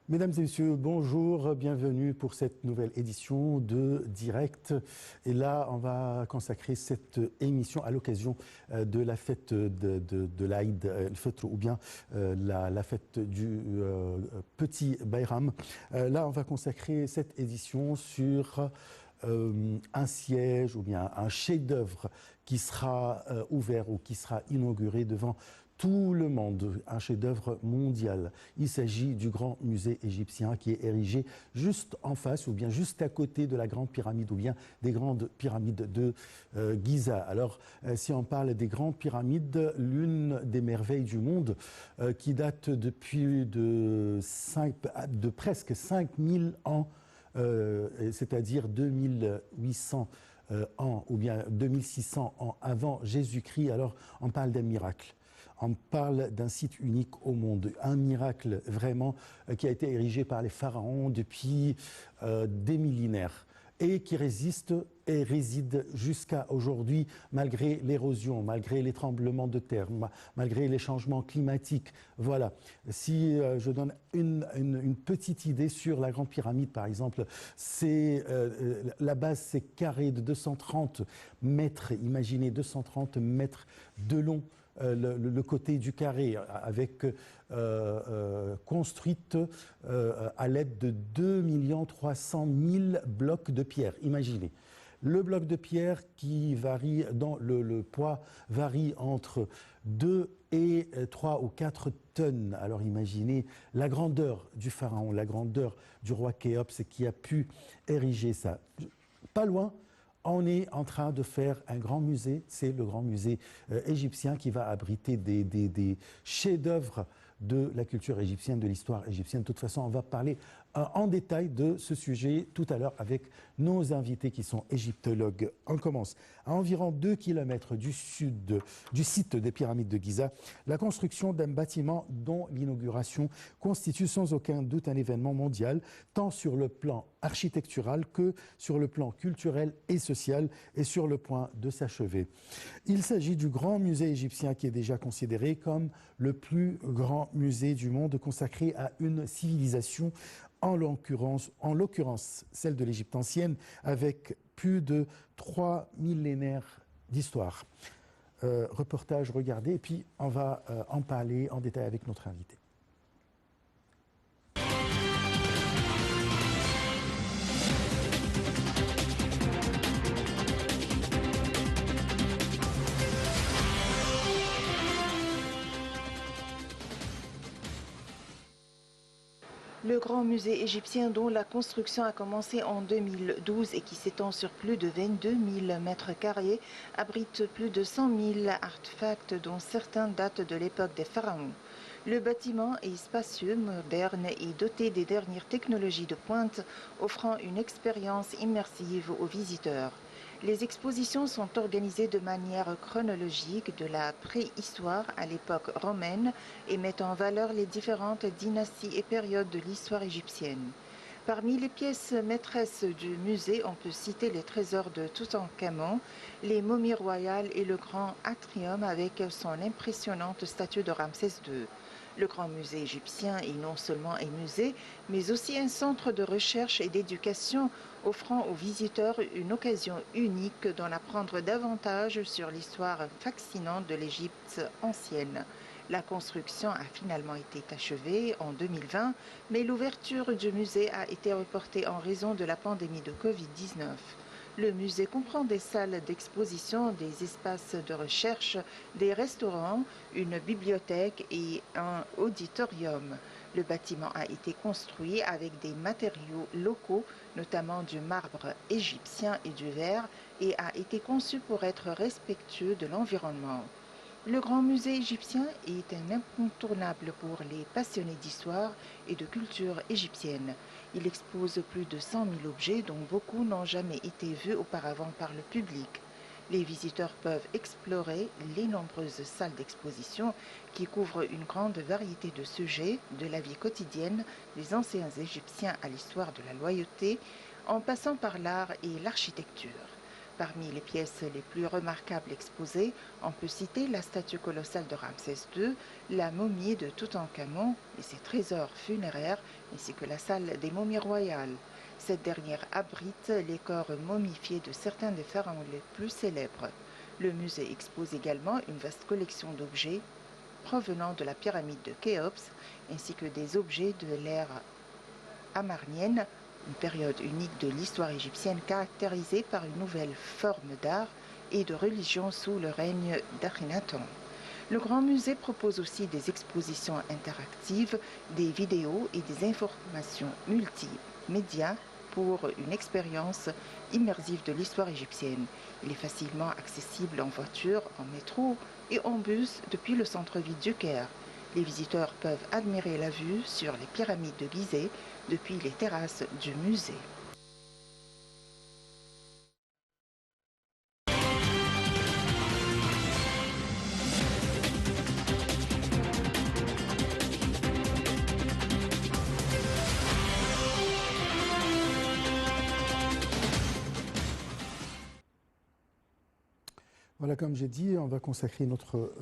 Mesdames et messieurs, bonjour, bienvenue pour cette nouvelle édition de Direct. Et là, on va consacrer cette émission à l'occasion de la fête de l'Aïd el-Fitr ou bien la fête du petit Bayram. Là, on va consacrer cette édition sur un siège ou bien un chef-d'œuvre qui sera ouvert ou qui sera inauguré devant tout le monde, un chef-d'œuvre mondial. Il s'agit du grand musée égyptien qui est érigé juste en face ou bien juste à côté de la grande pyramide ou bien des grandes pyramides de Giza. Alors, si on parle des grandes pyramides, l'une des merveilles du monde qui date depuis de presque 5000 ans, c'est-à-dire 2800 ans ou bien 2600 ans avant Jésus-Christ, alors on parle d'un miracle. On parle d'un site unique au monde, un miracle vraiment qui a été érigé par les pharaons depuis des millénaires et qui résiste et réside jusqu'à aujourd'hui malgré l'érosion, malgré les tremblements de terre, malgré les changements climatiques. Voilà. Si je donne une petite idée sur la Grande Pyramide, par exemple, la base, c'est carré de 230 mètres. Imaginez 230 mètres de long. Le côté du carré, avec construite à l'aide de 2 300 000 blocs de pierre. Imaginez. Le bloc de pierre qui varie, dans le poids varie entre 2 et 3 ou 4 tonnes. Alors imaginez la grandeur du pharaon, la grandeur du roi Khéops qui a pu ériger ça. Pas loin. On est en train de faire un grand musée, c'est le grand musée égyptien qui va abriter des chefs-d'œuvre de la culture égyptienne, de l'histoire égyptienne. De toute façon, on va parler en détail de ce sujet tout à l'heure avec nos invités qui sont égyptologues. On commence. À environ 2 km du site des pyramides de Giza, la construction d'un bâtiment dont l'inauguration constitue sans aucun doute un événement mondial, tant sur le plan architectural que sur le plan culturel et social, et sur le point de s'achever. Il s'agit du grand musée égyptien qui est déjà considéré comme le plus grand musée du monde consacré à une civilisation, en l'occurrence celle de l'Égypte ancienne, avec plus de 3 millénaires d'histoire. Reportage, regardez, et puis on va en parler en détail avec notre invité. Le grand musée égyptien dont la construction a commencé en 2012 et qui s'étend sur plus de 22 000 mètres carrés abrite plus de 100 000 artefacts dont certains datent de l'époque des pharaons. Le bâtiment est spacieux, moderne et doté des dernières technologies de pointe, offrant une expérience immersive aux visiteurs. Les expositions sont organisées de manière chronologique de la préhistoire à l'époque romaine et mettent en valeur les différentes dynasties et périodes de l'histoire égyptienne. Parmi les pièces maîtresses du musée, on peut citer les trésors de Toutankhamon, les momies royales et le grand atrium avec son impressionnante statue de Ramsès II. Le Grand Musée égyptien est non seulement un musée, mais aussi un centre de recherche et d'éducation, offrant aux visiteurs une occasion unique d'en apprendre davantage sur l'histoire fascinante de l'Égypte ancienne. La construction a finalement été achevée en 2020, mais l'ouverture du musée a été reportée en raison de la pandémie de Covid-19. Le musée comprend des salles d'exposition, des espaces de recherche, des restaurants, une bibliothèque et un auditorium. Le bâtiment a été construit avec des matériaux locaux, notamment du marbre égyptien et du verre, et a été conçu pour être respectueux de l'environnement. Le Grand Musée égyptien est un incontournable pour les passionnés d'histoire et de culture égyptienne. Il expose plus de 100 000 objets dont beaucoup n'ont jamais été vus auparavant par le public. Les visiteurs peuvent explorer les nombreuses salles d'exposition qui couvrent une grande variété de sujets, de la vie quotidienne des anciens Égyptiens à l'histoire de la loyauté, en passant par l'art et l'architecture. Parmi les pièces les plus remarquables exposées, on peut citer la statue colossale de Ramsès II, la momie de Toutankhamon et ses trésors funéraires, ainsi que la salle des momies royales. Cette dernière abrite les corps momifiés de certains des pharaons les plus célèbres. Le musée expose également une vaste collection d'objets provenant de la pyramide de Khéops, ainsi que des objets de l'ère amarnienne, une période unique de l'histoire égyptienne caractérisée par une nouvelle forme d'art et de religion sous le règne d'Akhenaton. Le Grand Musée propose aussi des expositions interactives, des vidéos et des informations multimédia pour une expérience immersive de l'histoire égyptienne. Il est facilement accessible en voiture, en métro et en bus depuis le centre-ville du Caire. Les visiteurs peuvent admirer la vue sur les pyramides de Gizeh depuis les terrasses du musée. Voilà, comme j'ai dit, on va consacrer notre